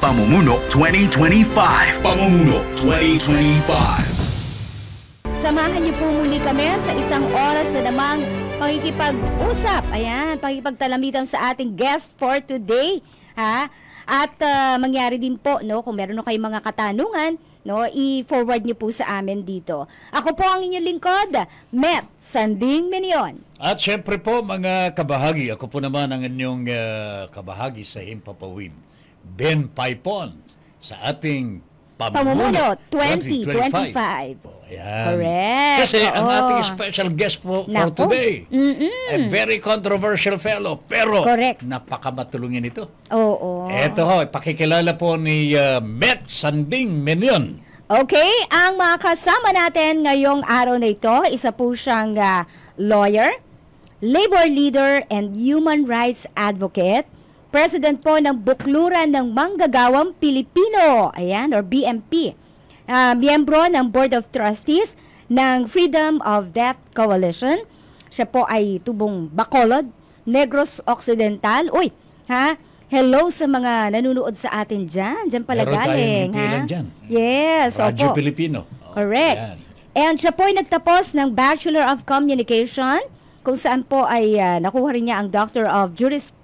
Pamumuno 2025. Pamumuno 2025. Samahan niyo po muli kami sa isang oras na namang pakikipag-usap. Ayan, pakikipagtalamitan sa ating guest for today. Ha? At mangyari din po, no, kung meron na kayong mga katanungan, no, i-forward niyo po sa amin dito. Ako po ang inyong lingkod, Met Sanding Menion. At syempre po mga kabahagi, ako po naman ang inyong kabahagi sa Himpapawid, Ben Paipon, sa ating Pamumuno 2025. Ayan. Correct. Kasi ang ating special guest po for today, a very controversial fellow, pero napakamatulungin ito. Oo. Ito ho, pakikilala po ni Met Sanding Menion. Okay, ang mga kasama natin ngayong araw na ito, isa po siyang lawyer, labor leader, and human rights advocate. President po ng Bukluran ng Manggagawang Pilipino, ayan, or BMP. Miyembro ng Board of Trustees ng Freedom of Deaf Coalition. Siya po ay tubong Bacolod, Negros Occidental. Uy, ha? Hello sa mga nanonood sa atin dyan. Dyan pala galing, ha? Dyan. Yes, Radyo opo. Pilipino. Correct. Ayan. And siya po ay nagtapos ng Bachelor of Communication, kung saan po ay nakuha rin niya ang Doctor of Jurisprudence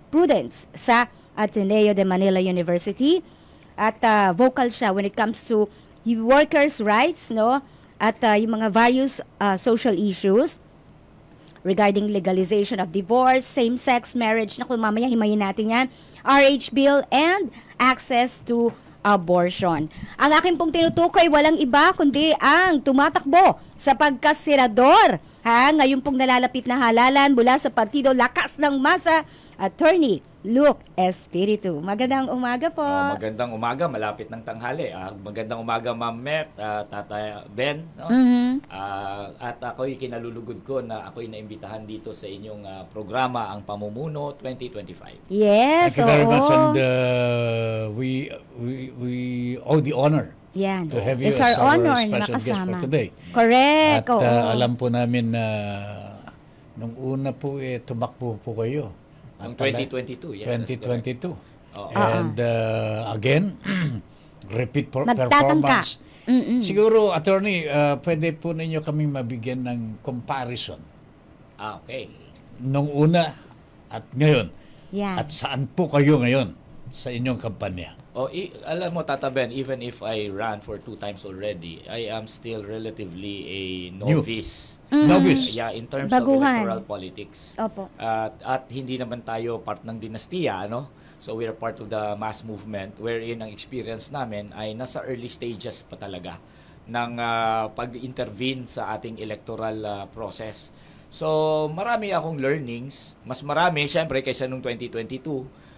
sa Ateneo de Manila University. At vocal siya when it comes to workers' rights, no? At yung mga various social issues regarding legalization of divorce, same-sex marriage, na kung mamaya himayin natin yan, RH bill, and access to abortion. Ang akin pong tinutukoy, walang iba kundi ang tumatakbo sa pagkasenador. Ngayon pong nalalapit na halalan mula sa Partido Lakas ng Masa, Attorney Luke Espiritu. Magandang umaga po. Magandang umaga, malapit ng tanghali. Magandang umaga, Ma'am Met, Tata Ben. No? At ako'y kinalulugod ko na ako'y naimbitahan dito sa inyong programa, ang Pamumuno 2025. Yes, Thank you very much, and we owe the honor. Yan. To have you It's as our our honor na special guest makasama. for today. Correct. At alam po namin na nung una po tumakbo po kayo. Noong 2022, yes. 2022. And again, repeat performance. Siguro, attorney, pwede po ninyo kaming mabigyan ng comparison. Okay. Nung una at ngayon. Yan. At saan po kayo ngayon sa inyong kampanya? Alam mo, Tata Ben, even if I ran for 2 times already, I am still relatively a novice. Novice? Yeah, in terms Baguhan. of electoral politics. Opo. At hindi naman tayo part ng dinastiya, no? So we are part of the mass movement wherein ang experience namin ay nasa early stages pa talaga ng pag-intervene sa ating electoral process. So marami akong learnings, mas marami syempre kaysa nung 2022.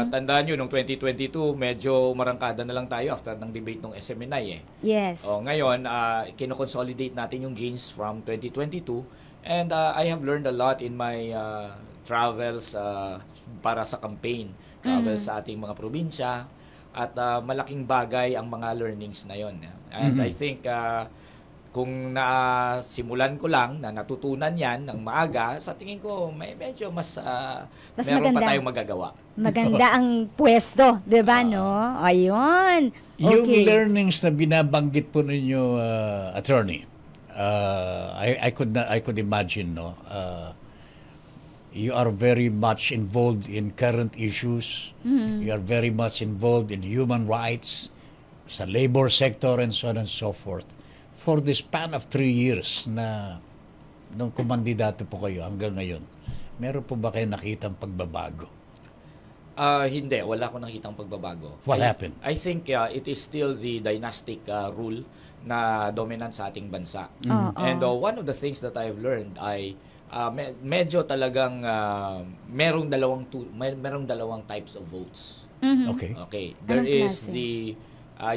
Tandaan nyo, nung 2022, medyo marangkada na lang tayo after ng debate ng SMNI. Yes. Ngayon, kino-consolidate natin yung gains from 2022 and I have learned a lot in my travels para sa campaign, travels sa ating mga probinsya at malaking bagay ang mga learnings na yon. And I think kung simulan ko lang na natutunan yan ng maaga, sa tingin ko medyo mas meron maganda pa tayong magagawa. Maganda ang pwesto, di ba, no? Ayun. Okay. Yung learnings na binabanggit po ninyo, attorney, I could imagine, no? You are very much involved in current issues. You are very much involved in human rights, sa labor sector, and so on and so forth. For the span of 3 years na nung kumandidato po kayo hanggang ngayon, meron po ba kayo nakitang pagbabago? Hindi, wala akong nakitang pagbabago. What happened? I think it is still the dynastic rule na dominant sa ating bansa. And one of the things that I've learned ay medyo talagang merong dalawang types of votes. Okay. There is the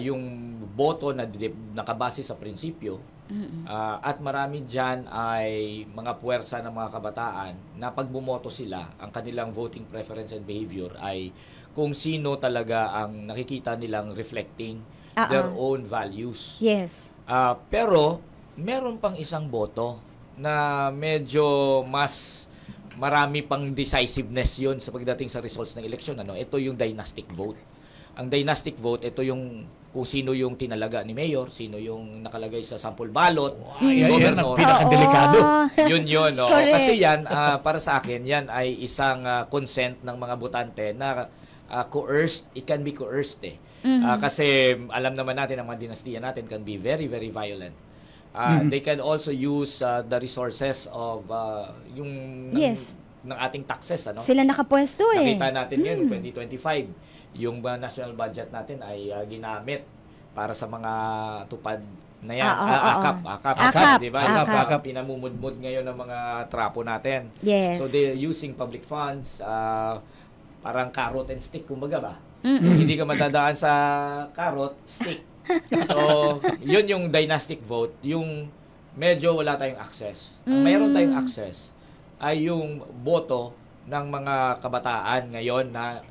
yung boto na nakabase sa prinsipyo at marami dyan ay mga puwersa ng mga kabataan na pag bumoto sila, ang kanilang voting preference and behavior ay kung sino talaga ang nakikita nilang reflecting their own values. Yes. Pero meron pang isang boto na medyo mas marami pang decisiveness yon sa pagdating sa results ng eleksyon. Ito yung dynastic vote. Ang dynastic vote, ito yung kung sino yung tinalaga ni Mayor, sino yung nakalagay sa sample ballot, Yan ang governor. pinakadelikado. Yun. Oh. Correct. Kasi yan, para sa akin, yan ay isang consent ng mga botante na coerced. It can be coerced eh. Kasi alam naman natin, ang mga dinastiya natin can be very, very violent. They can also use the resources of yung Yes. ng ating taxes. Ano? Sila nakapwesto eh. Nakita natin yun, 2025. Yung national budget natin ay ginamit para sa mga tupad na yan. AKAP, di ba? AKAP, pinamumudmud ngayon ng mga trapo natin. Yes. So they're using public funds, parang carrot and stick, kumbaga ba? Hindi ka madadaan sa carrot, stick. So, yun yung dynastic vote, yung medyo wala tayong access. Ang mayroon tayong access ay yung boto ng mga kabataan ngayon na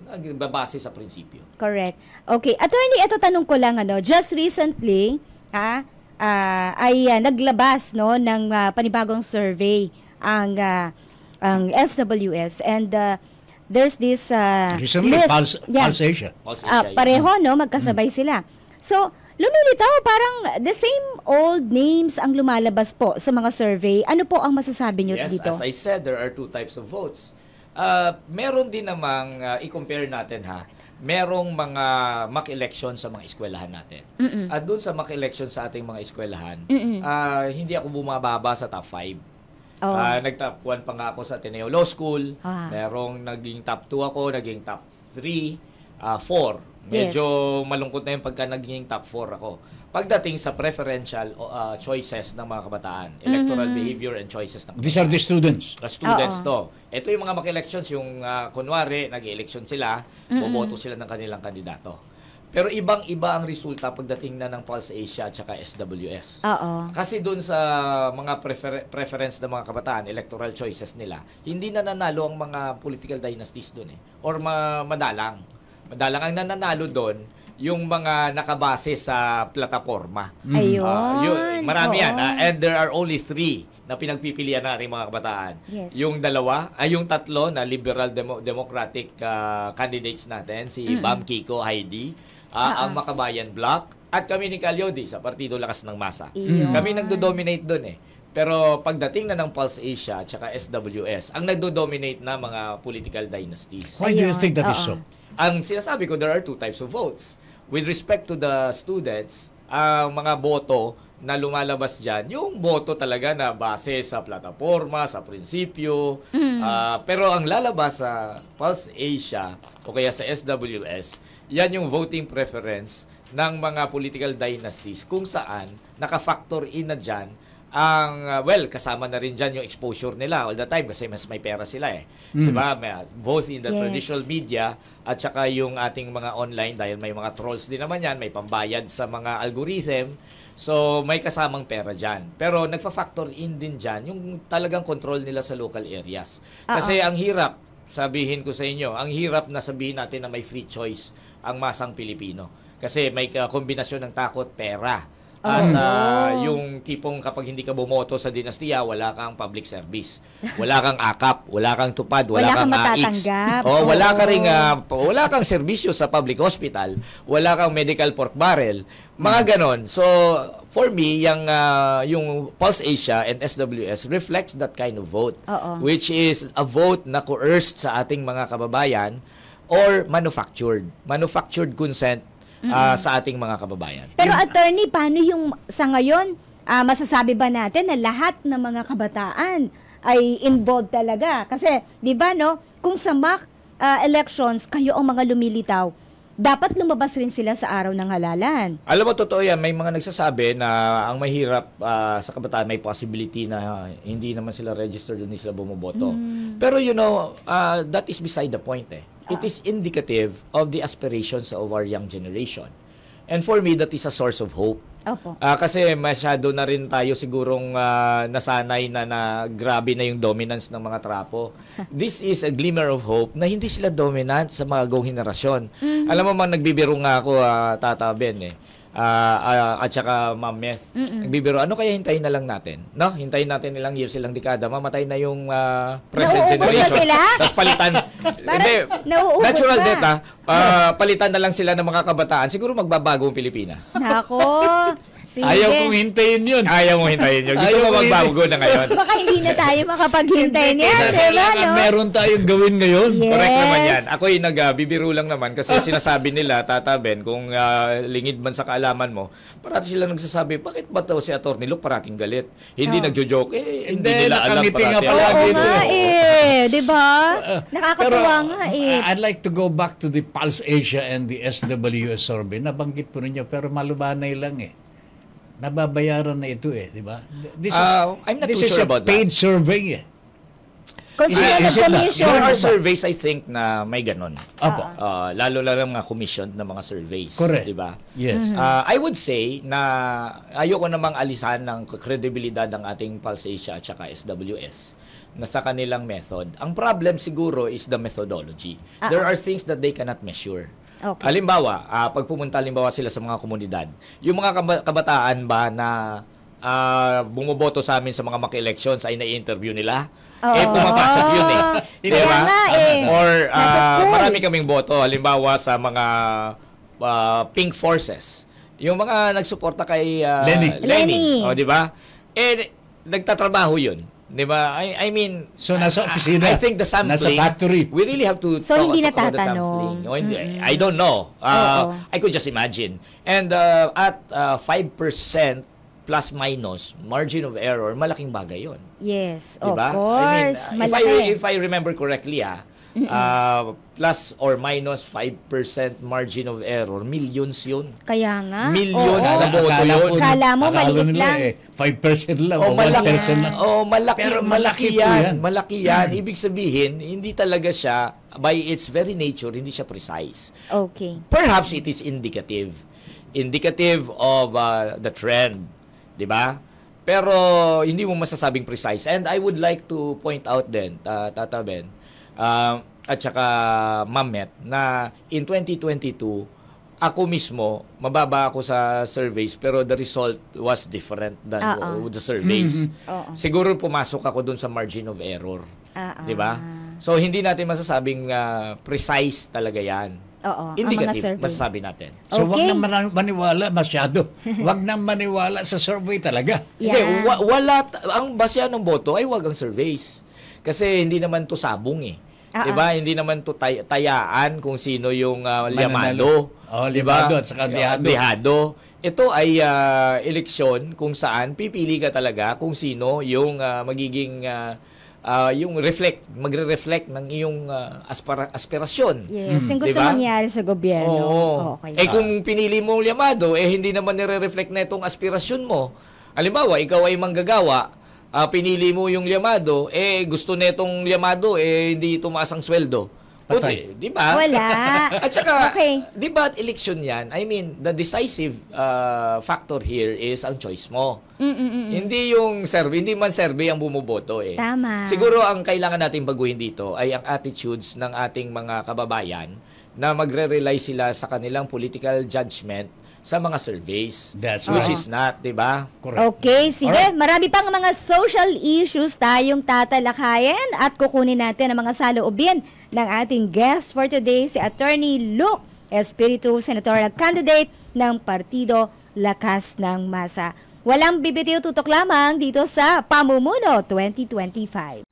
nagbabase sa prinsipyo. Correct. Okay. Attorney, ito tanong ko lang, just recently, ay naglabas ng panibagong survey ang SWS, and there's this Recently, list. Pulse Asia. Pulse Asia, Pareho, magkasabay sila. So, lumilitaw, parang the same old names ang lumalabas po sa mga survey. Ano po ang masasabi nyo Yes, dito? as I said, there are two types of votes. Meron din namang, i-compare natin merong mga mock election sa mga eskwelahan natin. At doon sa mock election sa ating mga eskwelahan, hindi ako bumababa sa top 5. Nag-top 1 pa nga ako sa Ateneo Law School. Merong naging top 2 ako, naging top 3, 4. Medyo malungkot na yung pagka naging top 4 ako. Pagdating sa preferential choices ng mga kabataan, electoral behavior and choices ng kabataan. These are the students. The students to. Ito yung mga maki-elections, yung kunwari, nag-election sila, boboto sila ng kanilang kandidato. Pero ibang-iba ang resulta pagdating na ng Pulse Asia at saka SWS. Kasi doon sa mga preference ng mga kabataan, electoral choices nila, hindi na nanalo ang mga political dynasties doon eh. Or madalang. Madalang ang nananalo doon yung mga nakabase sa plataforma. Ayun. Marami yan. And there are only 3 na pinagpipilian natin mga kabataan. Yes. Yung yung tatlo na liberal democratic candidates natin, si Bam Kiko Heidi, ang Makabayan Bloc, at kami ni Calyodi sa Partido Lakas ng Masa. Kami nagdo-dominate doon eh. Pero pagdating na ng Pulse Asia at saka SWS, ang nagdo-dominate na mga political dynasties. Why do you think that is so? Ang sinasabi ko, there are 2 types of votes. With respect to the students, ang mga boto na lumalabas dyan, yung boto talaga na base sa plataforma, sa prinsipyo. Pero ang lalabas sa Pulse Asia o kaya sa SWS, yan yung voting preference ng mga political dynasties kung saan naka-factor in na dyan ang, kasama na rin dyan yung exposure nila all the time kasi mas may pera sila eh. Diba? Both in the traditional media at saka yung ating mga online dahil may mga trolls din naman yan, may pambayad sa mga algorithm. So, may kasamang pera dyan. Pero nagfa-factor in din dyan yung talagang control nila sa local areas. Kasi ang hirap, sabihin ko sa inyo, ang hirap na sabihin natin na may free choice ang masang Pilipino. Kasi may kombinasyon ng takot, pera. At yung tipong kapag hindi ka bumoto sa dinastiya, wala kang public service. Wala kang AKAP, wala kang tupad, wala kang AIX. Wala kang serbisyo sa public hospital, wala kang medical pork barrel. Mga ganon. So, for me, yung Pulse Asia and SWS reflects that kind of vote. Which is a vote na coerced sa ating mga kababayan or manufactured. Manufactured consent sa ating mga kababayan. Pero attorney, paano yung sa ngayon, masasabi ba natin na lahat ng mga kabataan ay involved talaga? Kasi, di ba, kung sa mock elections, kayo ang mga lumilitaw, dapat lumabas rin sila sa araw ng halalan. Alam mo, totoo yan. May mga nagsasabi na ang mahirap sa kabataan, may possibility na hindi naman sila registered, hindi sila bumoboto. Pero that is beside the point eh. It is indicative of the aspirations of our young generation. And for me, that is a source of hope. Kasi masyado na rin tayo sigurong nasanay na grabe na yung dominance ng mga trapo. This is a glimmer of hope na hindi sila dominant sa mga gong henerasyon. Alam mo, nagbibiro nga ako, Tata Ben at saka Ma'am Meth. Nagbibiro, ano kaya hintayin na lang natin? Hintayin natin ilang years, ilang dekada, mamatay na yung present generation. Tapos Hindi, nauubos natural na. death palitan na lang sila ng mga kabataan, siguro magbabago ang Pilipinas. Nako. Sige. Ayaw kong hintayin yun. Ayaw mo hintayin yun. Gusto Ayaw mo ko magbago na ngayon. Baka hindi na tayo makapaghintay niyan, di ba? Kailangan No? meron tayong gawin ngayon. Yes. Correct naman yan. Ako'y nagbibiro lang naman kasi sinasabi nila, Tata Ben, kung lingid man sa kaalaman mo, parati sila nagsasabi, bakit ba daw si Atty. Luke parating galit? Hindi nagjo-joke. Hindi Hindi, nila alam nakangiti nga parati. pala. Oo Dito. nga di ba? Nakakatuwa nga I'd like to go back to the Pulse Asia and the SWS survey. Nabanggit po ninyo, pero malumanay lang Nababayaran na ito di ba? This is, I'm not this too is sure a about paid survey Consider Is it not? commission. There are surveys, I think, na may ganon. Opo. Lalo lang mga commissioned na mga surveys. Correct. Diba? Yes. I would say na ayoko namang alisan ng kredibilidad ng ating Pulse Asia at saka SWS na sa kanilang method. Ang problem siguro is the methodology. There are things that they cannot measure. Okay. Halimbawa, pag pumunta sila sa mga komunidad, yung mga kabataan ba na bumoboto sa amin sa mga maki-elections ay na-interview nila? Pumapasok yun Kaya diba? nga Or Nasa school. marami kaming boto, halimbawa sa mga Pink Forces. Yung mga nagsuporta kay Lenny. O, di ba? Nagtatrabaho yun. Di ba? I mean, So, nasa opisina, I think the sampling, nasa factory. we really have to So, hindi talk about the natatanong. sampling. O, hindi. I don't know. I could just imagine. And at 5% plus minus margin of error, malaking bagay yon. Yes, Diba? of course. I mean, malaki. if I remember correctly, plus or minus 5% margin of error, millions yun. Kaya nga. Millions Oo. na boto yun. Kala mo, Akala maliit nila lang. 5% lang Oh, o malaki. 1% lang. Oh, malaki. Pero malaki malaki po yan. yan. Malaki yan. Ibig sabihin, hindi talaga siya, by its very nature, hindi siya precise. Okay. Perhaps it is indicative. Indicative of the trend. 'Di ba? Pero hindi mo masasabing precise. And I would like to point out din, Tata Ben, at saka Mamet, na in 2022, ako mismo, mababa ako sa surveys, pero the result was different than the surveys. Siguro pumasok ako dun sa margin of error. 'Di ba? So hindi natin masasabing precise talaga 'yan. Oo, ang mga Indicative, survey. masasabi natin. So, wag Okay. nang maniwala masyado. Wag nang maniwala sa survey talaga. Hindi, Yeah. wala, ang basya ng boto ay wag ang surveys. Kasi hindi naman to sabong Diba? Hindi naman to tayaan kung sino yung liyamado. Oh, Diba? liyamado at saka dihado. Dihado. Ito ay eleksyon kung saan pipili ka talaga kung sino yung magiging yung magre-reflect ng iyong aspirasyon. Yes, yung gusto Diba? mangyari sa gobyerno. Oo. Okay. Kung pinili mo liyamado, hindi naman nire-reflect na itong aspirasyon mo. Halimbawa, ikaw ay manggagawa, pinili mo yung liyamado, gusto netong liyamado, hindi tumaas ang sweldo. Patay. Di ba? Wala. At saka, Okay. di ba at election yan? I mean, the decisive factor here is ang choice mo. Hindi yung survey, hindi man survey ang bumoboto Tama. Siguro ang kailangan natin baguhin dito ay ang attitudes ng ating mga kababayan na magre-rely sila sa kanilang political judgment sa mga surveys. That's which right. is not, di ba? Correct. Okay, sige. Alright. Marami pang mga social issues tayong tatalakayin at kukunin natin ang mga saloobin ng ating guest for today, si Attorney Luke Espiritu, senatorial candidate ng Partido Lakas ng Masa. Walang bibitiw, tutok lamang dito sa Pamumuno 2025.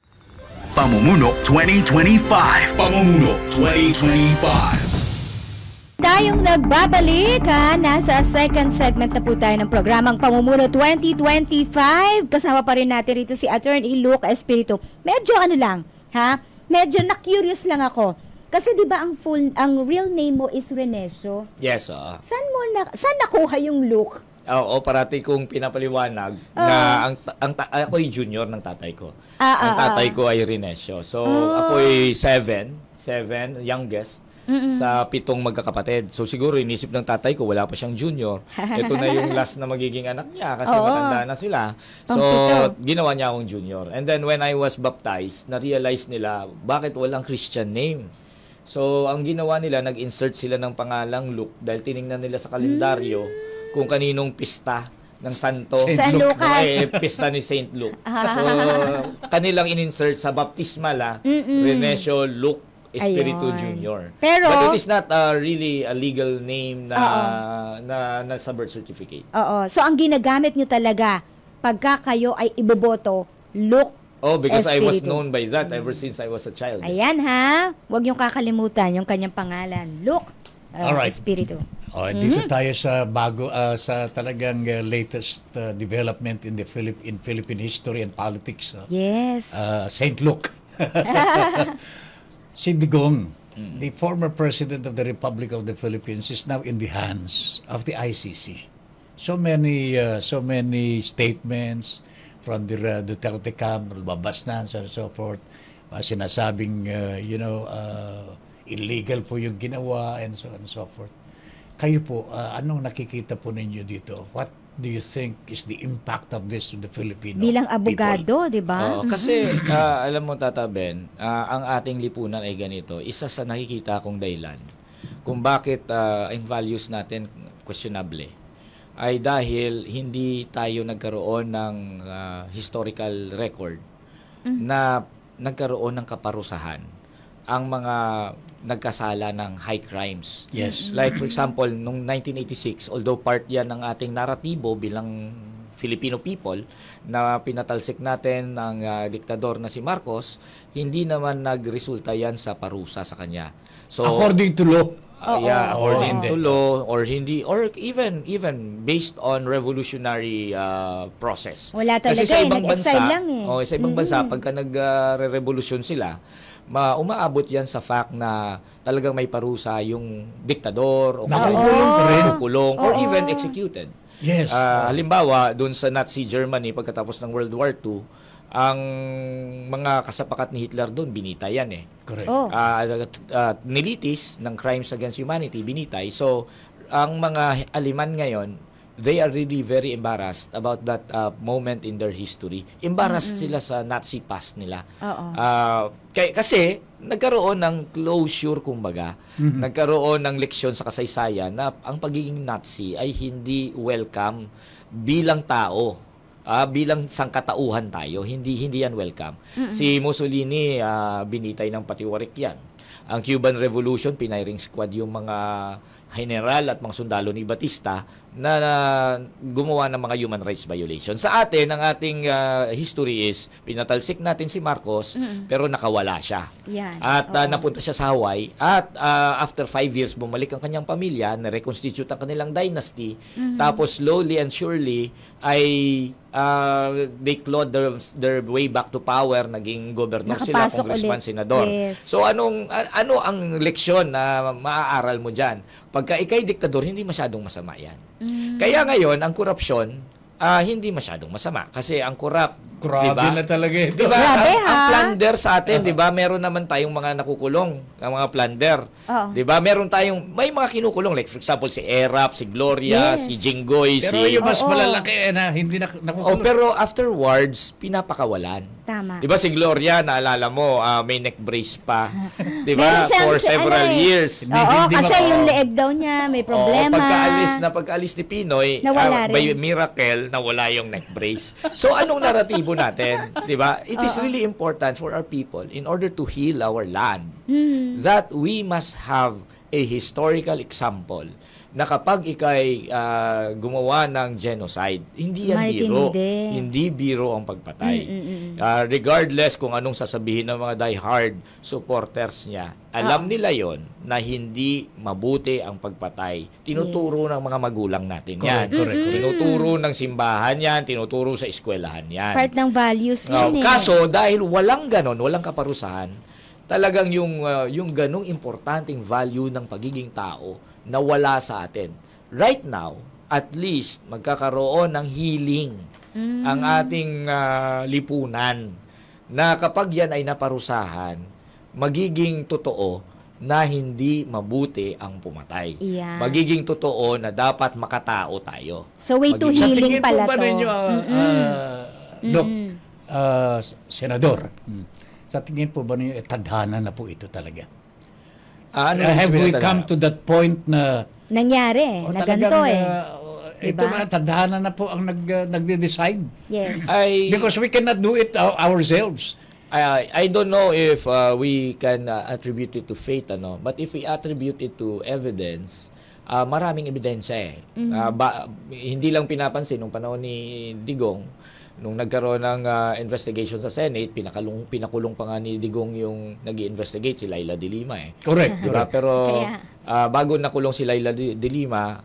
Pamumuno 2025. Pamumuno 2025. Tayong nagbabalik nasa second segment na po tayo ng programang Pamumuno 2025. Kasama pa rin natin rito si Attorney Luke Espiritu. Medyo medyo na-curious lang ako. Kasi 'di ba ang real name mo is Renesio? Yes, Saan nakuha yung Luke? Oo, parati kong pinapaliwanag na ako ay junior ng tatay ko. Ang tatay ko ay Renesio. So, ako ay seven, youngest, sa 7 magkakapatid. So, siguro inisip ng tatay ko, wala pa siyang junior. Ito na yung last na magiging anak niya kasi matanda na sila. So, ginawa niya akong junior. And then, when I was baptized, na-realize nila, bakit walang Christian name? So, ang ginawa nila, nag-insert sila ng pangalang Luke dahil tiningnan nila sa kalendaryo kung kaninong pista ng santo. San Luke. Lucas. Pista ni Saint Luke. So, kanilang in-insert sa baptismal, Renesio Luke Espiritu Ayun. Junior. Pero- But it is not really a legal name na sa birth certificate. Oo. So, ang ginagamit nyo talaga, pagka kayo ay iboboto, Luke Oh, because I was Espiritu. known by that ever since I was a child. Ayan ha. Huwag niyong kakalimutan yung kanyang pangalan. Luke Alright. Espiritu. Oh, dito tayo sa sa talagang latest development in Philippine history and politics. Yes. Saint Luke. Si Digong, the former president of the Republic of the Philippines, is now in the hands of the ICC. So many statements from the Duterte camp, lumabas na, so on and so forth. Sinasabing, illegal po yung ginawa, and so on and so forth. Kayo po, anong nakikita po ninyo dito? What do you think is the impact of this to the Filipino Bilang people? abogado, di ba? Oo, kasi alam mo Tata Ben, ang ating lipunan ay ganito, isa sa nakikita kong dahilan kung bakit ang values natin questionable ay dahil hindi tayo nagkaroon ng historical record na nagkaroon ng kaparusahan ang mga nagkasala ng high crimes. Yes. Like for example, noong 1986, although part yan ng ating naratibo bilang Filipino people na pinatalsik natin ng diktador na si Marcos, hindi naman nagresulta yan sa parusa sa kanya. So According to law. according to law or hindi or even based on revolutionary process. Wala talaga Kasi sa ibang nag-exile bansa, lang eh. sa ibang bansa pagka nagre-revolusyon sila, umaabot yan sa fact na talagang may parusa yung diktador o Nakukulong pa rin. nakukulong or even executed. Yes. Halimbawa, doon sa Nazi Germany pagkatapos ng World War II, ang mga kasapakat ni Hitler doon binitay yan eh. Correct. Oh. Nilitis ng crimes against humanity, binitay. So, ang mga Aliman ngayon, they are really very embarrassed about that moment in their history. Embarrassed sila sa Nazi past nila. Oo. Kasi, nagkaroon ng closure, kumbaga. Nagkaroon ng leksyon sa kasaysayan na ang pagiging Nazi ay hindi welcome bilang tao. Bilang sangkatauhan tayo, hindi yan welcome. Si Mussolini, binitay ng patiwarik yan. Ang Cuban Revolution, piniring squad yung mga general at mga sundalo ni Batista na gumawa ng mga human rights violations. Sa atin, ang ating history is, pinatalsik natin si Marcos, pero nakawala siya. Yan. At napunta siya sa Hawaii. At after 5 years, bumalik ang kanyang pamilya, na-reconstitute ang kanilang dynasty. Tapos slowly and surely, ay they clawed their way back to power, naging gobernador sila, Nakapasok congressman, ulit. senador. Yes. So ano ang leksyon na maaaral mo diyan? Pagka ikay diktador, hindi masyadong masama 'yan. Kaya ngayon, ang korupsyon hindi masyadong masama kasi ang Grabe diba? na talaga ito. Diba? Grabe, ang ha? plunder sa atin, 'di ba? Meron naman tayong mga nakukulong, ang mga plunder. Oo. 'Di ba? Meron tayong may mga kinukulong like for example si Erap, si Gloria, Yes. si Jinggoy, Pero si yung mas Oo. malalaki na hindi nakukulong. pero afterwards pinapakawalan. Tama. 'Di ba si Gloria, naalala mo, may neck brace pa, 'di Meron ba? siyang For several years. Oo, Hindi kasi maka- yung leeg daw niya may problema. Pagkaalis ni Pinoy, Nawala by rin. miracle, nawala yung neck brace. So, anong naratibo natin? Di ba? It is really important for our people in order to heal our land that we must have a historical example na kapag ikay gumawa ng genocide, hindi yan biro. Matindi. Hindi biro ang pagpatay. Regardless kung anong sasabihin ng mga diehard supporters niya, alam nila yon na hindi mabuti ang pagpatay. Tinuturo ng mga magulang natin yan. Correct. Tinuturo ng simbahan yan, tinuturo sa eskwelahan yan. Part ng values yun eh. Kaso, dahil walang ganon, walang kaparusahan, talagang yung ganong importanteng value ng pagiging tao na wala sa atin. Right now, at least magkakaroon ng healing ang ating lipunan na kapag yan ay naparusahan, magiging totoo na hindi mabuti ang pumatay. Yeah. Magiging totoo na dapat makatao tayo. So way to Sa healing tingin po pala ba to. ninyo, Doc, Senador, sa tingin po ba ninyo, tadhana na po ito talaga? Have we come to that point na Nangyari, na ganito eh. ito Diba? na, tadhana na po ang nagde-decide? Yes. Ay, Because we cannot do it ourselves. I don't know if we can attribute it to fate, but if we attribute it to evidence, maraming ebidensya hindi lang pinapansin nung panahon ni Digong, nung nagkaroon ng investigation sa Senate, pinakulong pa nga ni Digong yung nag-i-investigate si Laila De Lima Correct. Diba? Pero Kaya, bago nakulong si Laila De Lima,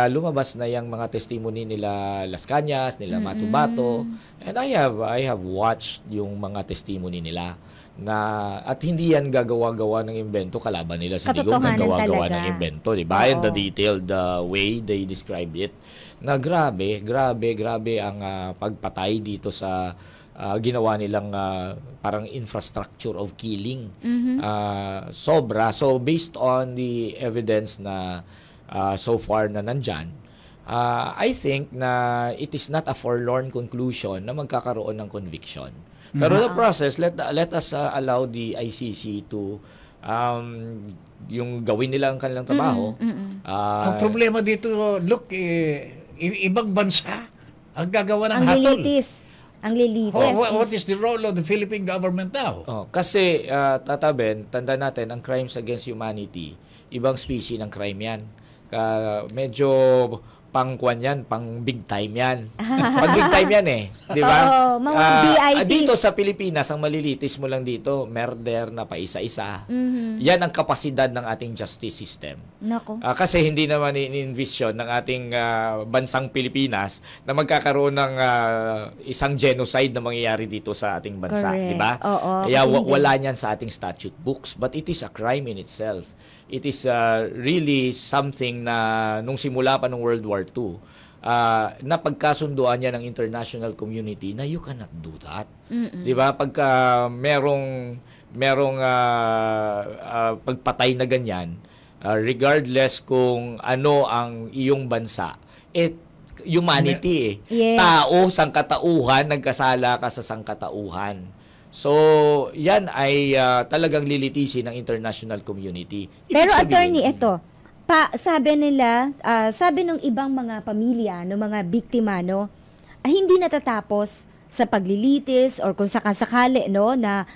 lumabas na yung mga testimony nila Las Cañas, nila Matubato, and I have watched yung mga testimony nila at hindi yan gagawa-gawa ng invento, kalaban nila si Digong gagawa-gawa ng invento, di ba? And the detailed way they described it, na grabe ang pagpatay dito sa ginawa nilang parang infrastructure of killing. Sobra. So based on the evidence na so far na nandyan, I think na it is not a forlorn conclusion na magkakaroon ng conviction. Pero the process, let us allow the ICC to yung gawin nila ang kanilang trabaho. Ang problema dito, look, ibang bansa ang gagawa ng ang hatol. Ang lilitis. What is the role of the Philippine government now? Kasi, Tata Ben, tanda natin, ang crimes against humanity, ibang species ng crime yan. Medyo pang-kwan yan, pang-big time yan. Pag-big time yan di ba? Mga BITs. Dito sa Pilipinas, ang malilitis mo lang dito, murder na pa isa-isa. Yan ang kapasidad ng ating justice system. Nako. Kasi hindi naman in-envision ng ating bansang Pilipinas na magkakaroon ng isang genocide na mangyayari dito sa ating bansa. Di ba? Kaya wala niyan sa ating statute books. But it is a crime in itself. It is really something na nung simula pa ng World War II, na pagkasunduan niya ng international community na you cannot do that. Di ba? Pagka merong pagpatay na ganyan, regardless kung ano ang iyong bansa, humanity Yes. Tao, sangkatauhan, nagkasala ka sa sangkatauhan. So, yan ay talagang lilitisin ng international community. Pero attorney, ito, sabi nila, sabi ng ibang mga pamilya, ng mga biktima, hindi natatapos sa paglilitis or kung sakasakali, na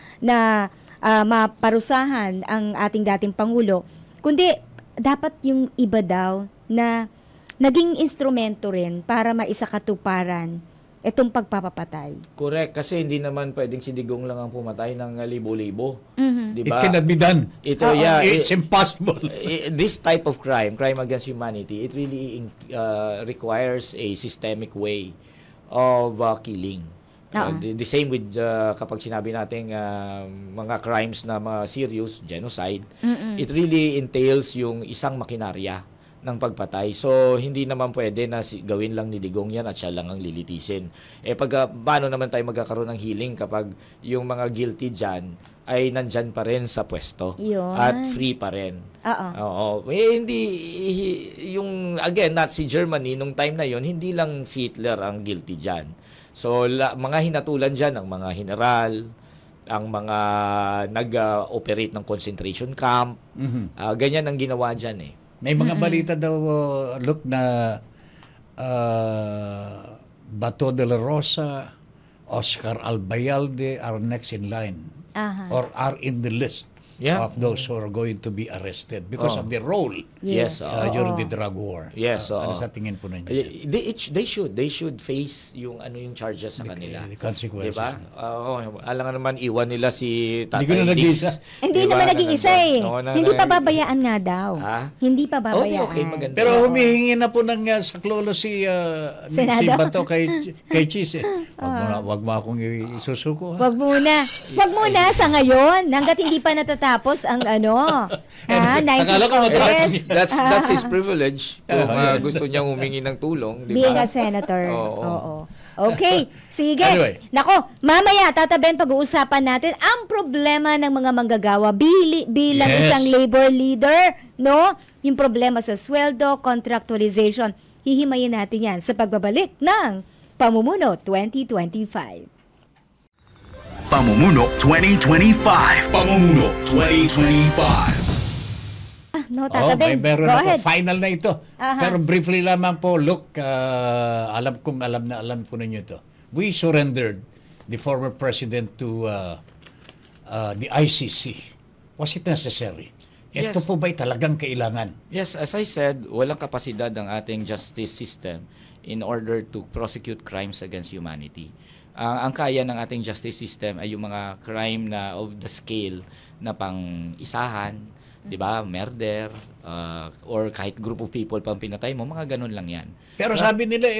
maparusahan ang ating dating Pangulo, kundi dapat yung iba daw na naging instrumento rin para maisakatuparan itong pagpapapatay. Correct. Kasi hindi naman pwedeng si Digong lang ang pumatay ng libo-libo. It Diba? cannot be done. It's impossible. This type of crime against humanity, it really requires a systemic way of killing. The same with kapag sinabi natin mga crimes na mga serious, genocide, it really entails yung isang makinarya ng pagpatay. So, hindi naman pwede na gawin lang ni Digong yan at siya lang ang lilitisin. Paano naman tayo magkakaroon ng healing kapag yung mga guilty dyan ay nandyan pa rin sa pwesto at free pa rin. Oo. Hindi, again, Nazi Germany, nung time na yon hindi lang si Hitler ang guilty dyan. So, mga hinatulan dyan, ang mga general, ang mga nag-operate ng concentration camp, ganyan ang ginawa dyan May mga balita daw, look, na Bato de la Rosa, Oscar Albayalde are next in line or are in the list of those who are going to be arrested because of their role during the drug war. Yes. Ano sa tingin po ninyo? They should face yung charges sa kanila. The consequences. Diba? Alam nga naman, iwan nila si Hindi ko Tatay na Diggs. Hindi naman nag-iisa Hindi pa babayaan nga daw. Hindi pa babayaan. Okay, maganda. Pero humihingi na po ng saklolo si Bato kay Cheese. Wag mo akong isusuko. Wag muna sa ngayon hangga't hindi pa natatapos ang 19 That's his privilege. Kung gusto niyang humingi ng tulong, di ba? Being a senator. Oo. Okay, sige. Anyway. Nako, mamaya, Tata Ben, pag-uusapan natin ang problema ng mga manggagawa bilang isang labor leader, yung problema sa sweldo, contractualization. Hihimayin natin yan sa pagbabalik ng Pamumuno 2025. Pamumuno 2025. Pamumuno 2025. Tata Ben, meron go ako. ahead. Final na ito. Pero briefly lamang po, look, alam po ninyo ito. We surrendered the former president to the ICC, was it necessary? Yes. Ito po ba'y talagang kailangan? Yes, as I said, walang kapasidad ang ating justice system in order to prosecute crimes against humanity. Ang kaya ng ating justice system ay yung mga crime na of the scale na pang-isahan, 'di ba? Murder, or kahit group of people pang pinatay mo, mga ganun lang 'yan. Pero sabi nila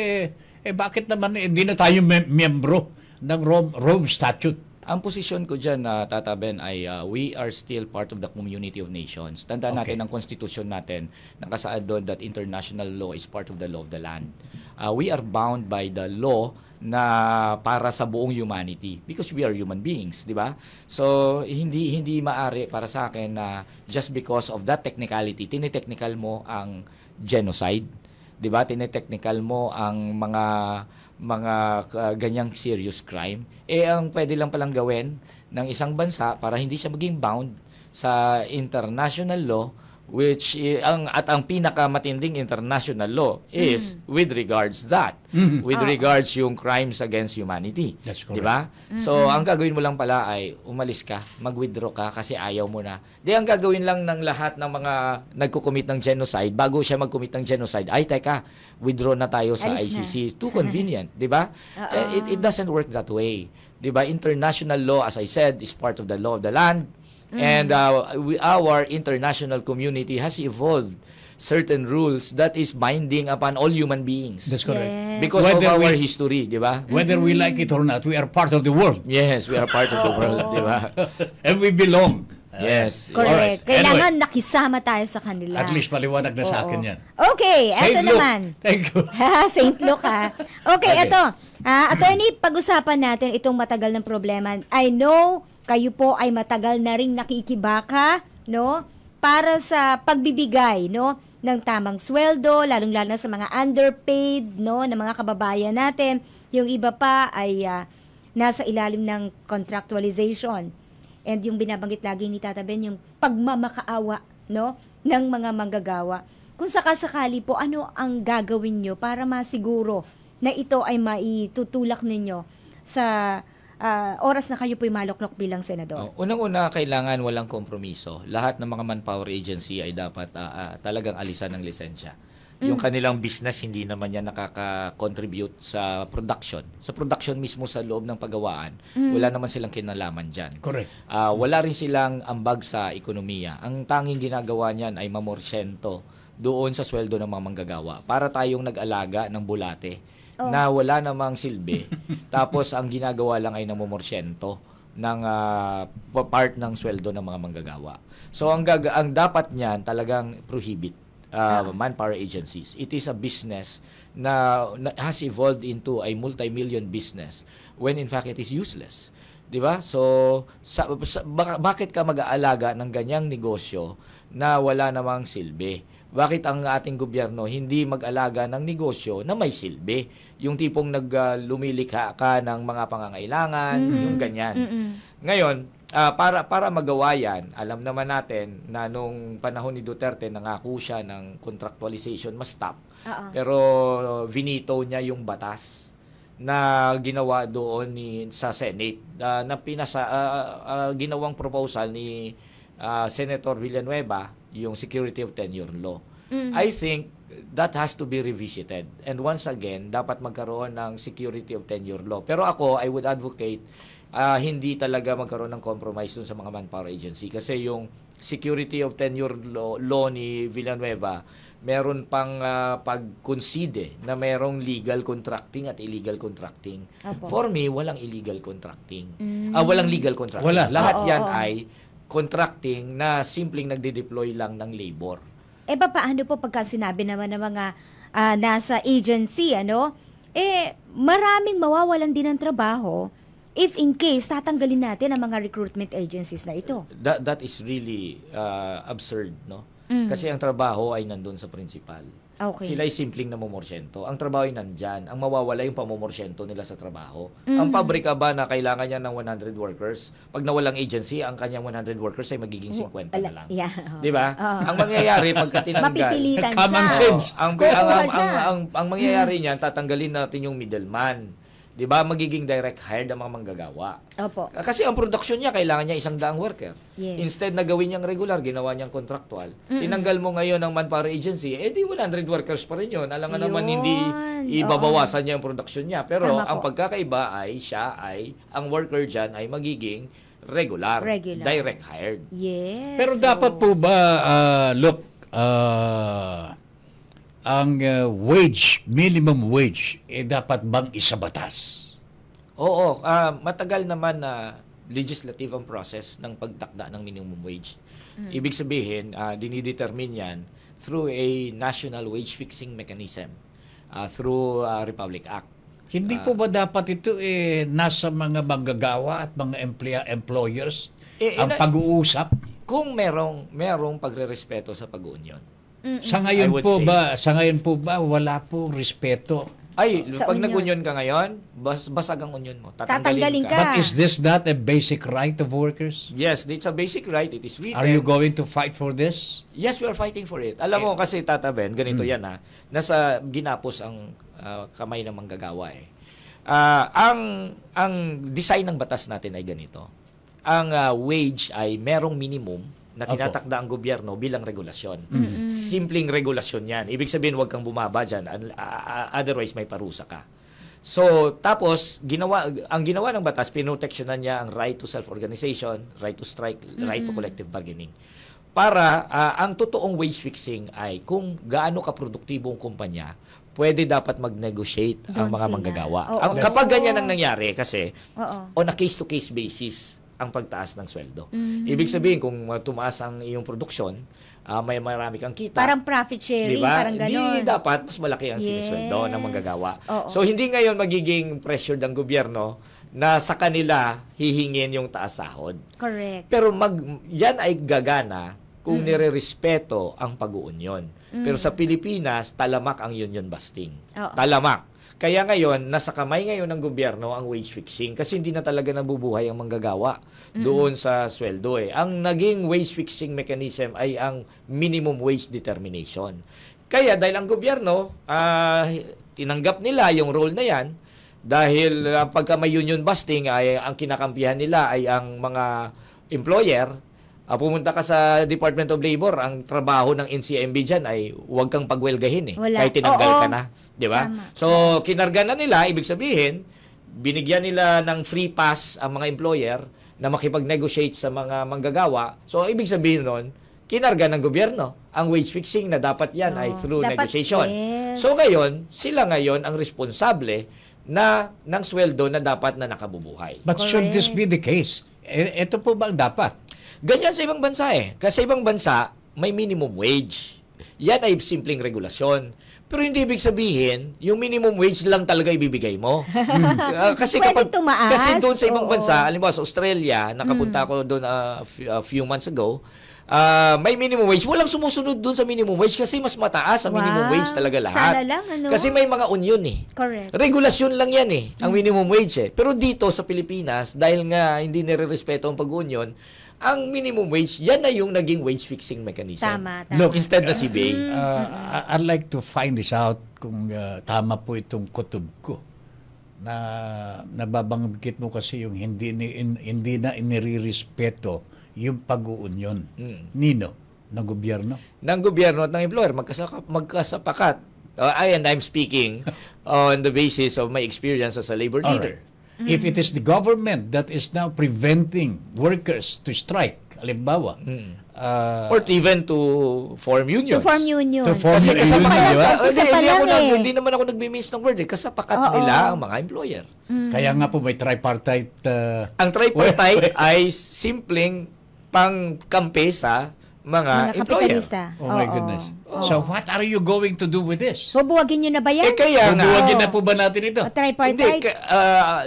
bakit naman di na tayo miyembro ng Rome Statute? Ang posisyon ko dyan, Tata Ben, ay we are still part of the community of nations. Tandaan natin ang konstitusyon natin, nakasaad doon that international law is part of the law of the land. We are bound by the law na para sa buong humanity because we are human beings, di ba? So, hindi maari para sa akin na just because of that technicality, tinitechnical mo ang genocide, di ba? Tinitechnical mo ang mga ganyang serious crime, ang pwede lang palang gawin ng isang bansa para hindi siya maging bound sa international law, which ang pinakamatinding international law is with regards with regards yung crimes against humanity. That's correct. Diba? So, ang gagawin mo lang pala ay umalis ka, mag-withdraw ka kasi ayaw mo na. Ang gagawin lang ng lahat ng mga nagko-commit ng genocide, bago siya mag-commit ng genocide, ay teka, withdraw na tayo sa Alis ICC. Too convenient, diba? It doesn't work that way. Diba? International law, as I said, is part of the law of the land. And our international community has evolved certain rules that is binding upon all human beings. That's correct. Yes. Because of our history, di ba? Whether we like it or not, we are part of the world. Yes, we are part of the world, di ba? And we belong. Yes. Correct. Alright. Kailangan Anyway, nakisama tayo sa kanila. at least maliwanag na sa akin yan. Okay, eto Saint Luke. naman. Thank you. Saint Luke, ha? Okay, Okay. eto. Attorney, pag-usapan natin itong matagal ng problema. I know kayo po ay matagal na ring nakikibaka, no? Para sa pagbibigay, no? Ng tamang sweldo, lalong-lalo na sa mga underpaid, no? Na mga kababayan natin. Yung iba pa ay nasa ilalim ng contractualization. And yung binabanggit lagi ni Tata Ben, yung pagmamakaawa, no? Ng mga manggagawa. Kung sakasakali po, ano ang gagawin nyo para masiguro na ito ay maitutulak ninyo sa oras na kayo po'y maluklok bilang senador? Unang-una, kailangan walang kompromiso. Lahat ng mga manpower agency ay dapat talagang alisan ng lisensya. Yung kanilang business, hindi naman yan nakaka-contribute sa production. Sa production mismo sa loob ng paggawaan, wala naman silang kinalaman dyan. Correct. Wala rin silang ambag sa ekonomiya. Ang tanging ginagawa niyan ay mamorsyento doon sa sweldo ng mga manggagawa. Para tayong nag-alaga ng bulate na wala namang silbi. Tapos ang ginagawa lang ay namomorsyento ng part ng sweldo ng mga manggagawa. So ang dapat niyan talagang prohibit manpower agencies. It is a business na has evolved into a multi-million business when in fact it is useless. 'Di ba? So bakit ka mag-aalaga ng ganyang negosyo na wala namang silbi? Bakit ang ating gobyerno hindi mag-alaga ng negosyo na may silbi? Yung tipong lumilikha ka ng mga pangangailangan, yung ganyan. Ngayon, para magawa yan, alam naman natin na nung panahon ni Duterte, nangako siya ng contractualization ma-stop. Pero vinito niya yung batas na ginawa doon sa Senate na ginawang proposal ni Senator Villanueva, yung security of tenure law. I think that has to be revisited. And once again, dapat magkaroon ng security of tenure law. Pero ako, I would advocate hindi talaga magkaroon ng compromise dun sa mga manpower agency. Kasi yung security of tenure law ni Villanueva, meron pang pag-concede na merong legal contracting at illegal contracting. For me, walang illegal contracting. Walang legal contracting. Wala. Lahat yan ay contracting na simpleng nagde-deploy lang ng labor. Paano po pagka sinabi naman ng mga nasa agency, maraming mawawalan din ng trabaho if in case tatanggalin natin ang mga recruitment agencies na ito. That is really absurd, no? Kasi ang trabaho ay nandun sa principal. Okay. Sila ay simpleng namomorsyento. Ang trabaho ay nandyan. Ang mawawala yung pamomorsyento nila sa trabaho. Ang pabrika ba na kailangan niya ng 100 workers? Pag nawalang agency, ang kanyang 100 workers ay magiging 50 na lang. Yeah. Di ba? Ang mangyayari pagka tinanggal, Mapipilitan Common siya. sense. ang Kukuha siya. mangyayari niyan, tatanggalin natin yung middleman. 'di ba, magiging direct hired ang mga manggagawa. Opo. Kasi ang production niya, kailangan niya 100 worker. Yes. Instead na gawin niyang regular, ginawa niyang contractual. Tinanggal mo ngayon ang manpower agency, di 100 workers pa rin yun. Alam nga naman, Yun. hindi ibabawasan niya yung production niya. Pero Tama ang po. pagkakaiba ay ang worker dyan ay magiging regular. Direct hired. Yes. Pero dapat po ba, look, ang minimum wage, dapat bang isabatas? Oo, matagal naman na legislative ang process ng pagtakda ng minimum wage. Ibig sabihin, dinidetermine yan through a national wage fixing mechanism, through Republic Act. Hindi po ba dapat ito nasa mga manggagawa at mga employers ang pag-uusap? Kung merong pagrerespeto sa pag-union. Sa I ngayon would po ba wala po respeto? Ay, Sa pag union. nag-union ka ngayon, basag ang union mo. Tatanggalin ka. But is this not a basic right of workers? Yes, it's a basic right. It is written. Are you going to fight for this? Yes, we are fighting for it. Alam mo kasi, Tata Ben, ganito yan ha. Nasa ginapos ang kamay ng manggagawa eh. Ang design ng batas natin ay ganito. Ang wage ay merong minimum na tinatakda ang gobyerno bilang regulasyon. Simpleng regulasyon yan. Ibig sabihin, huwag kang bumaba dyan. Otherwise, may parusa ka. So, tapos, ang ginawa ng batas, pinoteksyonan niya ang right to self-organization, right to strike, right to collective bargaining. Para ang totoong wage fixing ay kung gaano kaproduktibo ang kumpanya, pwede dapat mag-negotiate ang Doon mga sila. manggagawa. Oo. Kapag ganyan ang nangyari, kasi Oo. on a case-to-case basis, ang pagtaas ng sweldo. Ibig sabihin, kung tumaas ang iyong produksyon, may marami kang kita. Parang profit sharing, Diba? parang gano'n. Di dapat mas malaki ang Yes. sinisweldo ng manggagawa. Oo. So, hindi ngayon magiging pressure ng gobyerno na sa kanila hihingin yung taas sahod. Correct. Pero yan ay gagana kung nire-respeto ang pag-uunyon. Pero sa Pilipinas, talamak ang union busting. Oo. Talamak. Kaya ngayon, nasa kamay ngayon ng gobyerno ang wage fixing kasi hindi na talaga nabubuhay ang manggagawa doon sa sweldo eh. Ang naging wage fixing mechanism ay ang minimum wage determination. Kaya dahil ang gobyerno, tinanggap nila yung role na yan dahil pagka may union busting ay ang kinakampihan nila ay ang mga employer. Pumunta ka sa Department of Labor, ang trabaho ng NCMB dyan ay huwag kang pagwelgahin eh. Wala. Kahit tinanggal Oo. ka na. Di ba? Tama. So, kinarga na nila, ibig sabihin, binigyan nila ng free pass ang mga employer na makipag-negotiate sa mga manggagawa. So, ibig sabihin nun, kinarga ng gobyerno ang wage fixing na dapat yan ay through Dapat, negotiation. yes. So, sila ngayon ang responsable ng sweldo na dapat na nakabubuhay. But should this be the case? Ito po ba ang dapat? Ganyan sa ibang bansa eh. Kasi sa ibang bansa, may minimum wage. Yan ay simpleng regulasyon. Pero hindi ibig sabihin, yung minimum wage lang talaga ibibigay mo. Kasi Pwede tumaas. Kasi doon sa ibang Oo. bansa, halimbawa sa Australia, nakapunta ako doon a few months ago, may minimum wage. Walang sumusunod doon sa minimum wage kasi mas mataas ang minimum Wow. wage talaga lahat. Sana lang, ano? Kasi may mga union eh. Correct. Regulasyon lang yan eh, ang minimum wage eh. Pero dito sa Pilipinas, dahil nga hindi nire-respeto ang pag-union, ang minimum wage, yan na yung naging wage fixing mechanism. Tama. Look, Instead na CBA. I'd like to find this out kung tama po itong kutob ko. Na nababanggit mo kasi yung hindi na inirirespeto yung pag-uunyon. Nino? Ng gobyerno? Ng gobyerno at ng employer, magkasapakat. And I'm speaking on the basis of my experience as a labor leader. Alright. If it is the government that is now preventing workers to strike, halimbawa, Or even to form unions. To form union. To form Kasi union, kasapakat. di ba? Sa umpisa pa lang Hindi naman ako nagmi-miss ng word eh. Kasapakat nila ang mga employer. Kaya nga po may tripartite. Ang tripartite ay simpleng pangkampi sa mga employer. kapitalista. Oh my Oo. goodness. So what are you going to do with this? Bubuwagin nyo na ba yan? Kaya nga. Bubuwagin na po ba natin ito? O, tripartite?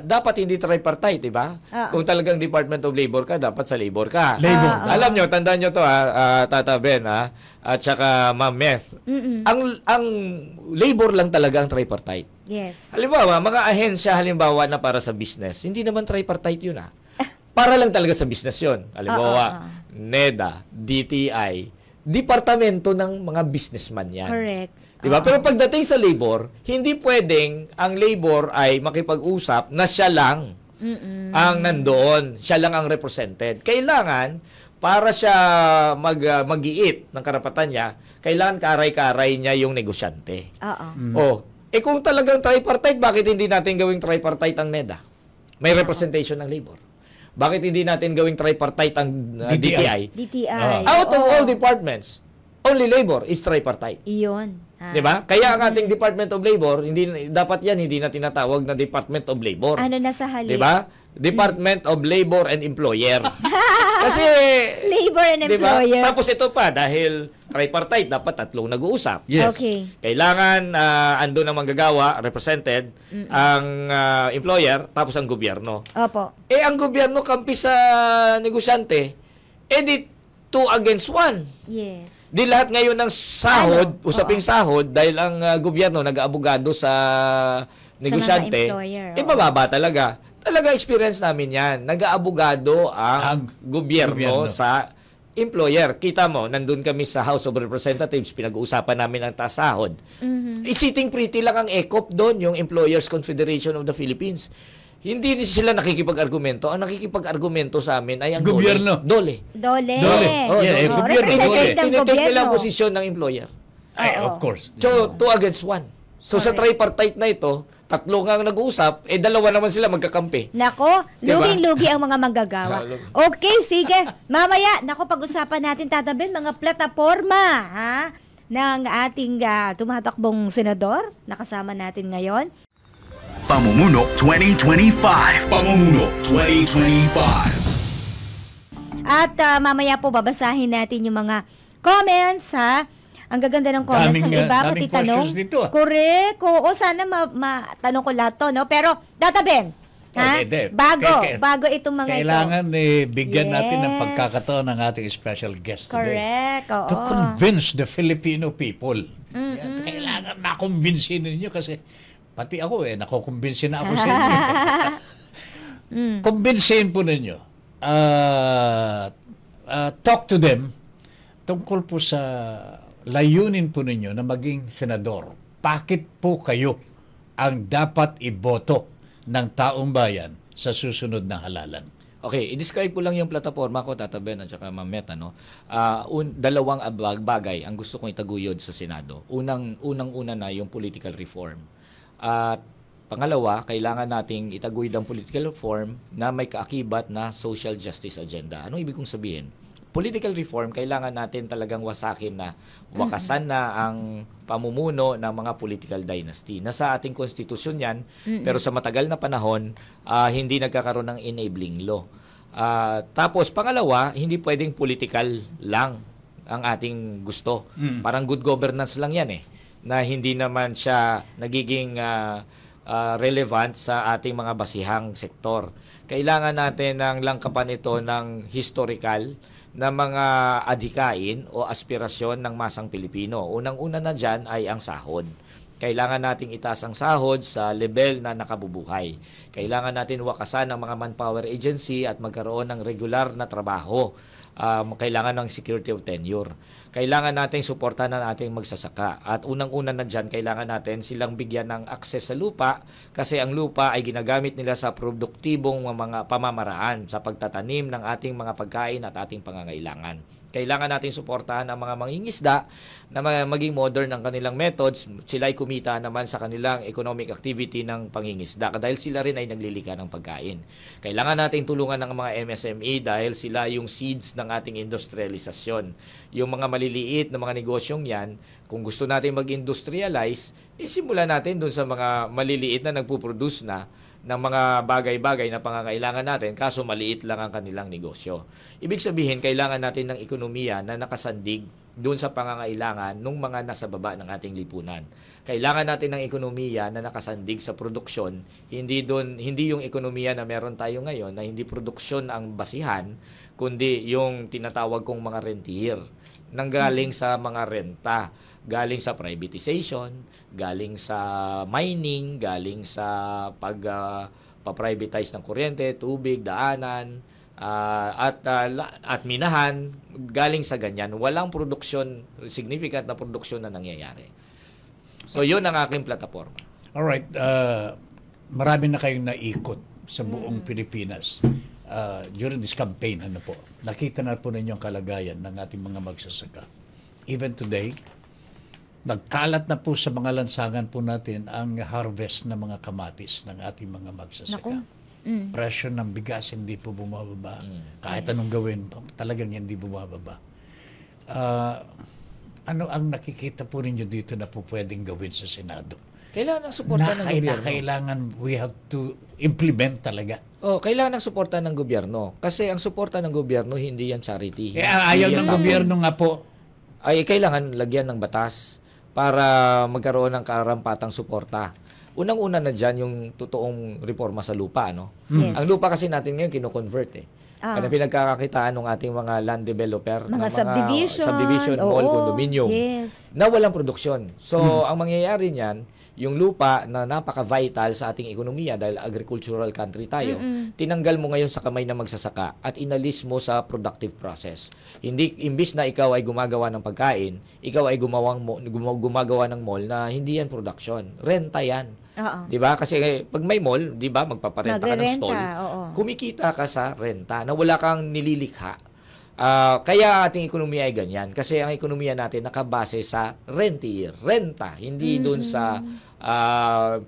Dapat hindi tripartite, di ba? Kung talagang Department of Labor ka, dapat sa labor ka. Labor. Alam nyo, tandaan nyo to Tata Ben, at saka Ma'am Meth. Ang labor lang talaga ang tripartite. Yes. Halimbawa, mga ahensya halimbawa na para sa business, hindi naman tripartite yun Para lang talaga sa business yun. Halimbawa, NEDA, DTI, departamento ng mga businessman yan. Correct. Diba? Pero pagdating sa labor, hindi pwedeng ang labor ay makipag-usap na siya lang ang nandoon. Siya lang ang represented. Kailangan, para siya mag-iit ng karapatan niya, kailangan karay-karay niya yung negosyante. Oo. Kung talagang tripartite, bakit hindi natin gawing tripartite ang NEDA? May representation ng labor. Bakit hindi natin gawing tripartite ang DTI? DTI. Out of all departments, only labor is tripartite. Iyon. 'Di ba? Kaya ang ating Department of Labor, hindi na tinatawag na Department of Labor. Ano na sa halip? 'Di ba? Department of Labor and Employer. Kasi Labor and 'di ba? employer. Tapos ito pa dahil tripartite dapat tatlong nag-uusap. Yes. Okay. Kailangan ando ng manggagawa represented ang employer tapos ang gobyerno. Opo. Ang gobyerno kampi sa negosyante, di 2 against 1. Yes. Di lahat ngayon ng sahod, Ano? usaping sahod, dahil ang gobyerno nag-aabogado sa negosyante, employer, mababa talaga. Talaga experience namin yan. Nag-aabogado ang gobyerno sa employer. Kita mo, nandun kami sa House of Representatives, pinag-uusapan namin ang taas sahod. Sitting pretty lang ang ECOP doon, yung Employers Confederation of the Philippines. Hindi sila nakikipag-argumento. Ang nakikipag-argumento sa amin ay ang gobyerno. Dole. Dole. Gobyerno. Representative ng Tinitake nila gobyerno. ang posisyon ng employer. Ay, of course. So, 2 against 1. So, sa tripartite na ito, tatlo nga nag-uusap, dalawa naman sila magkakampi. Nako, Diba? luging-lugi ang mga manggagawa. Okay, sige. Mamaya, nako, pag-usapan natin, tatabin, mga plataforma, ng ating tumatakbong senador, nakasama natin ngayon. Pamumuno 2025. Pamumuno 2025. At mamaya po, babasahin natin yung mga comments, Ang gaganda ng comments ng iba, pati tanong. Correct. Oo, sana matanong ko lahat to, no? Pero, Databen, bago itong mga kailangan bigyan natin ng pagkakataon ng ating special guest today. Correct, oo. To convince the Filipino people. Kailangan makumbinsin ninyo kasi pati ako nakukumbinsin na ako sa inyo. Kumbinsin po ninyo. Talk to them tungkol po sa layunin po ninyo na maging senador. Bakit po kayo ang dapat iboto ng taong bayan sa susunod na halalan? Okay, i-describe ko lang yung plataforma ko, Tata Ben at saka Ma'am Meta, no? Dalawang bagay ang gusto kong itaguyod sa Senado. Unang-una na yung political reform. At pangalawa, kailangan nating itaguyod ang political reform na may kaakibat na social justice agenda. Anong ibig kong sabihin? Political reform, kailangan natin talagang wasakin na, wakasan na ang pamumuno ng mga political dynasty. Nasa ating konstitusyon yan, pero sa matagal na panahon, hindi nagkakaroon ng enabling law. Tapos, pangalawa, hindi pwedeng political lang ang ating gusto. Parang good governance lang yan na hindi naman siya nagiging relevant sa ating mga basihang sektor. Kailangan natin ng langkapan ito ng historical na mga adhikain o aspirasyon ng masang Pilipino. Unang-una na dyan ay ang sahod. Kailangan nating itaas ang sahod sa level na nakabubuhay. Kailangan natin wakasan ang mga manpower agency at magkaroon ng regular na trabaho. Kailangan ng security of tenure. Kailangan nating suportahan ang ating magsasaka. At unang-una na dyan, kailangan natin silang bigyan ng access sa lupa kasi ang lupa ay ginagamit nila sa produktibong mga pamamaraan sa pagtatanim ng ating mga pagkain at ating pangangailangan. Kailangan natin suportahan ang mga mangingisda na maging modern ang kanilang methods. Sila ay kumita naman sa kanilang economic activity ng pangingisda dahil sila rin ay naglilika ng pagkain. Kailangan natin tulungan ng mga MSME dahil sila yung seeds ng ating industrialisasyon. Yung mga maliliit na mga negosyong yan, kung gusto natin mag-industrialize, simulan natin dun sa mga maliliit na nagpuproduce na ng mga bagay-bagay na pangangailangan natin kaso maliit lang ang kanilang negosyo. Ibig sabihin, kailangan natin ng ekonomiya na nakasandig doon sa pangangailangan ng mga nasa baba ng ating lipunan. Kailangan natin ng ekonomiya na nakasandig sa produksyon, hindi yung ekonomiya na meron tayo ngayon na hindi produksyon ang basihan, kundi yung tinatawag kong mga rentier nanggaling sa mga renta, galing sa privatization, galing sa mining, galing sa pa-privatize ng kuryente, tubig, daanan, at minahan galing sa ganyan. Walang produksyon, significant na produksyon na nangyayari. So yun ang aking plataforma. Alright, marami na kayong naikot sa buong Pilipinas. During this campaign, nakita na po ninyo ang kalagayan ng ating mga magsasaka. Even today, nagkalat na po sa mga lansangan po natin ang harvest ng mga kamatis ng ating mga magsasaka. Presyo ng bigas hindi po bumababa. Kahit anong gawin, talagang hindi bumababa. Ano ang nakikita po ninyo dito na po pwedeng gawin sa Senado? Kailangan ng suporta ng gobyerno. Kailangan we have to implement talaga. Kailangan ng suporta ng gobyerno. Kasi ang suporta ng gobyerno, hindi yan charity. Ayaw ng gobyerno nga po. Ay kailangan lagyan ng batas para magkaroon ng karampatang suporta. Unang-una na dyan yung totoong reforma sa lupa. Yes. Ang lupa kasi natin ngayon kino-convert Kaya pinagkakakitaan ng ating mga land developer, Mga subdivision, mall, condominium, na walang produksyon. So, ang mangyayari niyan, yung lupa na napaka-vital sa ating ekonomiya dahil agricultural country tayo, tinanggal mo ngayon sa kamay ng magsasaka at inalis mo sa productive process. Hindi, imbis na ikaw ay gumagawa ng pagkain, ikaw ay gumagawa ng mall na hindi yan production. Renta yan. Di ba? Kasi pag may mall, di ba, magpaparenta ka ng stall, kumikita ka sa renta na wala kang nililikha. Kaya ating ekonomiya ay ganyan. Kasi ang ekonomiya natin nakabase sa renta, hindi doon sa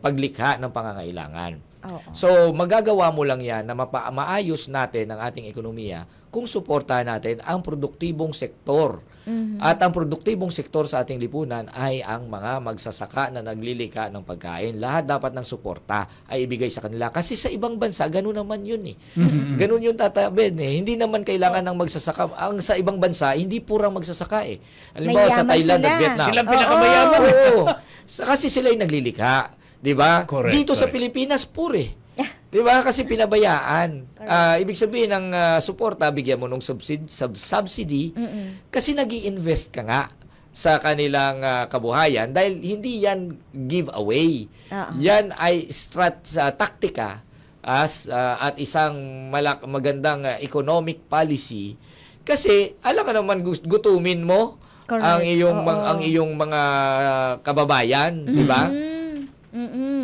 paglikha ng pangangailangan. So, magagawa mo lang yan na maayos natin ang ating ekonomiya kung suportahan natin ang produktibong sektor. At ang produktibong sektor sa ating lipunan ay ang mga magsasaka na naglilika ng pagkain. Lahat dapat ng suporta ay ibigay sa kanila. Kasi sa ibang bansa, gano'n naman yun Gano'n yung tatabin Hindi naman kailangan ng magsasaka. Ang sa ibang bansa, hindi purang magsasaka Halimbawa sa Thailand at Vietnam. Sila pinakamayaman. Kasi sila ay naglilika. Diba? Dito sa Pilipinas, pure. Diba? Kasi pinabayaan. Ibig sabihin ng suporta, bigyan mo ng subsidy kasi nag-i-invest ka nga sa kanilang kabuhayan dahil hindi yan giveaway. Yan ay taktika at isang magandang economic policy kasi alam ka naman gutumin mo ang iyong mga kababayan, di ba?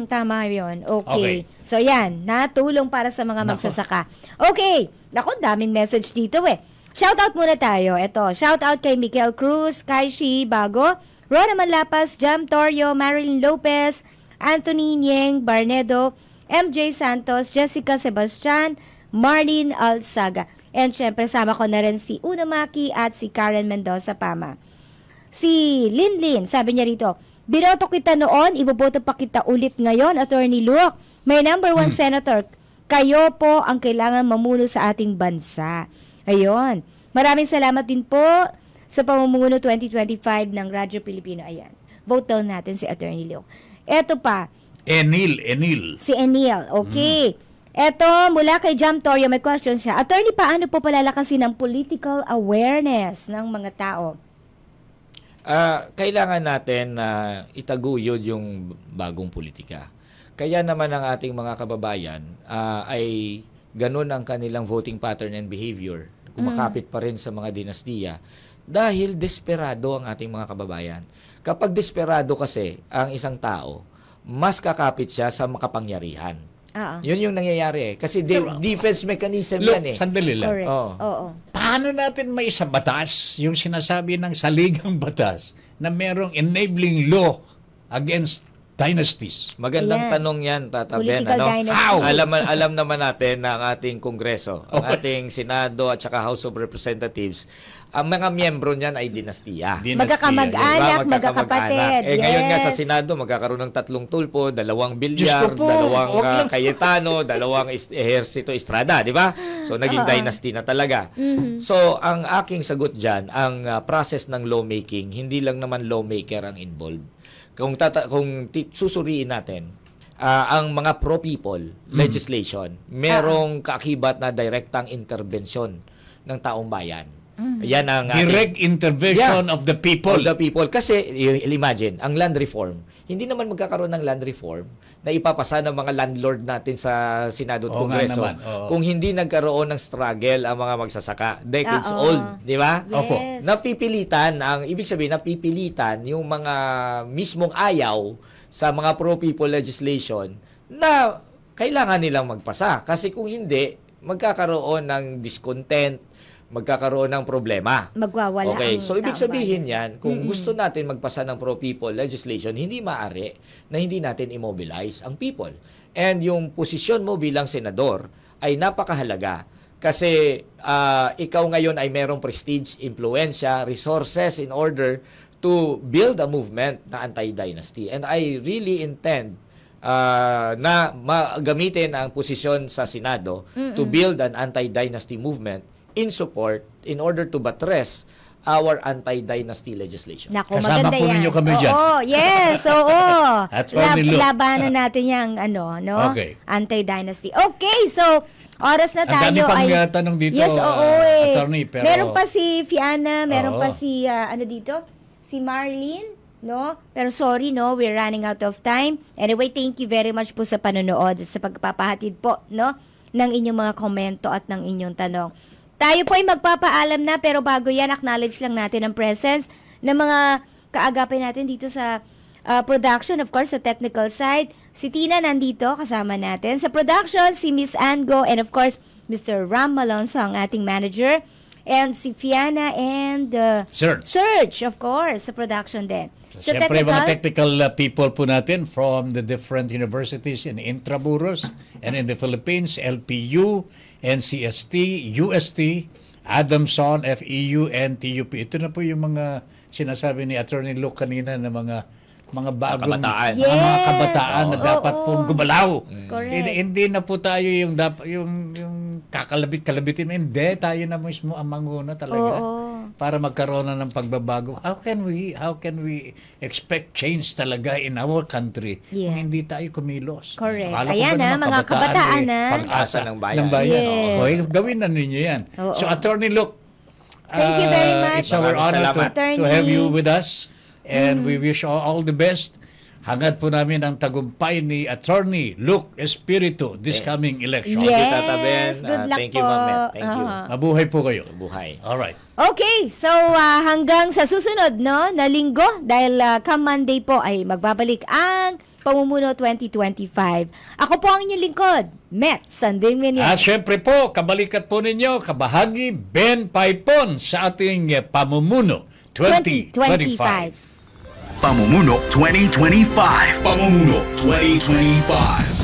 Tama yun. Okay. So, yan. Natulong para sa mga magsasaka. Okay. Naku, daming message dito Shoutout muna tayo. Ito. Shoutout kay Mikel Cruz, Kaishi Bago, Rona Manlapas, Jam Torio, Marilyn Lopez, Anthony Nieng Barnedo, MJ Santos, Jessica Sebastian, Marlene Alsaga. And syempre, sama ko na rin si Unamaki at si Karen Mendoza Pama. Si Linlin, sabi niya rito, binoto kita noon, iboboto pa kita ulit ngayon, Attorney Luke. May number 1 senator, kayo po ang kailangan mamuno sa ating bansa. Ayun. Maraming salamat din po sa pamumuno 2025 ng Radyo Pilipino. Ayan. Vote down natin si Attorney Luke. Eto pa. Enil. Si Enil. Okay. Eto, mula kay Jam Torio, may question siya. Attorney, paano po palalakasin ang political awareness ng mga tao? Kailangan natin na itaguyod yung bagong politika. Kaya naman ang ating mga kababayan ay ganun ang kanilang voting pattern and behavior. Kumakapit pa rin sa mga dinastiya dahil desperado ang ating mga kababayan. Kapag desperado kasi ang isang tao, mas kakapit siya sa makapangyarihan. Yun yung nangyayari Kasi defense mechanism yan Sandali lang. Correct. Paano natin may sa batas yung sinasabi ng saligang batas na merong enabling law against dynasties? Magandang tanong yan, Tata Ben. How? Alam naman natin na ang ating Kongreso, ang ating Senado at saka House of Representatives, ang mga miyembro niyan ay dinastiya. Magkakamag-anak, magkakapatid. Ngayon nga sa Senado, magkakaroon ng 3 tulpo, 2 bilyar, 2 Cayetano, 2 Ejercito Estrada, di ba? So, naging dynasty na talaga. So, ang aking sagot dyan, ang process ng lawmaking, hindi lang naman lawmaker ang involved. Kung susuriin natin, ang mga pro-people legislation, merong kaakibat na direktang intervensyon ng taong bayan. Yan ang Direct intervention of the people. Of the people. Kasi, imagine, ang land reform, hindi naman magkakaroon ng land reform na ipapasa ng mga landlord natin sa Senado at Kongreso kung hindi nagkaroon ng struggle ang mga magsasaka. Decades old, di ba? Yes. Opo. Napipilitan, ibig sabihin, napipilitan yung mga mismong ayaw sa mga pro-people legislation na kailangan nilang magpasa. Kasi kung hindi, magkakaroon ng discontent, magkakaroon ng problema. Magwawala Okay, ang so ibig taong sabihin bayan. yan, kung gusto natin magpasa ng pro-people legislation, hindi maaari na hindi natin immobilize ang people. And yung posisyon mo bilang senador ay napakahalaga kasi ikaw ngayon ay merong prestige, impluensya, resources in order to build a movement na anti-dynasty. And I really intend na gamitin ang posisyon sa Senado to build an anti-dynasty movement in order to buttress our anti-dynasty legislation. Naku, Kasama maganda po yan. ninyo kami dyan. Oo, yes, oo. Attorney Luke. Labanan natin yung Okay. anti-dynasty. Okay, so oras na Ang dami tayo pang ay... tanong dito, Yes, oo eh. attorney, pero... Meron pa si Fiana, meron Oo. pa si, si Marlene, no? Pero sorry, no? We're running out of time. Anyway, thank you very much po sa panonood at sa pagpapahatid po, no? Ng inyong mga komento at ng inyong tanong. Tayo po ay magpapaalam na, pero bago yan, acknowledge lang natin ang presence ng mga kaagapay natin dito sa production, of course, sa technical side. Si Tina nandito, kasama natin. Sa production, si Miss Ango, and of course, Mr. Ram Malonzo, ang ating manager. And si Fiana and Serge, of course, sa production din. Sa Siyempre, mga technical people po natin from the different universities in Intramuros and in the Philippines, LPU, NCST, UST, Adamson, FEU, and TUP. Ito na po yung mga sinasabi ni Attorney Luke kanina na mga bagong kabataan. mga kabataan na dapat pong gumalaw. Correct. Hindi na po tayo yung kakalabit-kalabitin. Hindi, tayo na mismo ang manguna talaga. Para magkaroon na ng pagbabago. How can we expect change talaga in our country kung hindi tayo kumilos? Correct. Akala ko Ayan ba naman mga kabataan na. Pag-asa ng bayan. Yes. Okay, gawin na ninyo yan. So, Attorney Luke, Thank you very much. it's our honor to have you with us. And we wish all the best. Hangad po namin ang tagumpay ni Attorney Luke Espiritu this coming election. Yes. Tata Ben. Good luck Thank you, po. Ma'am Met. Thank you. Mabuhay po kayo. Buhay. Alright. Okay, so hanggang sa susunod na linggo, dahil come Monday po ay magbabalik ang Pamumuno 2025. Ako po ang inyong lingkod, Met Sandingin. At syempre po, kabalikat po ninyo, kabahagi Ben Paipon sa ating Pamumuno 2025. Pamumuno 2025. Pamumuno 2025.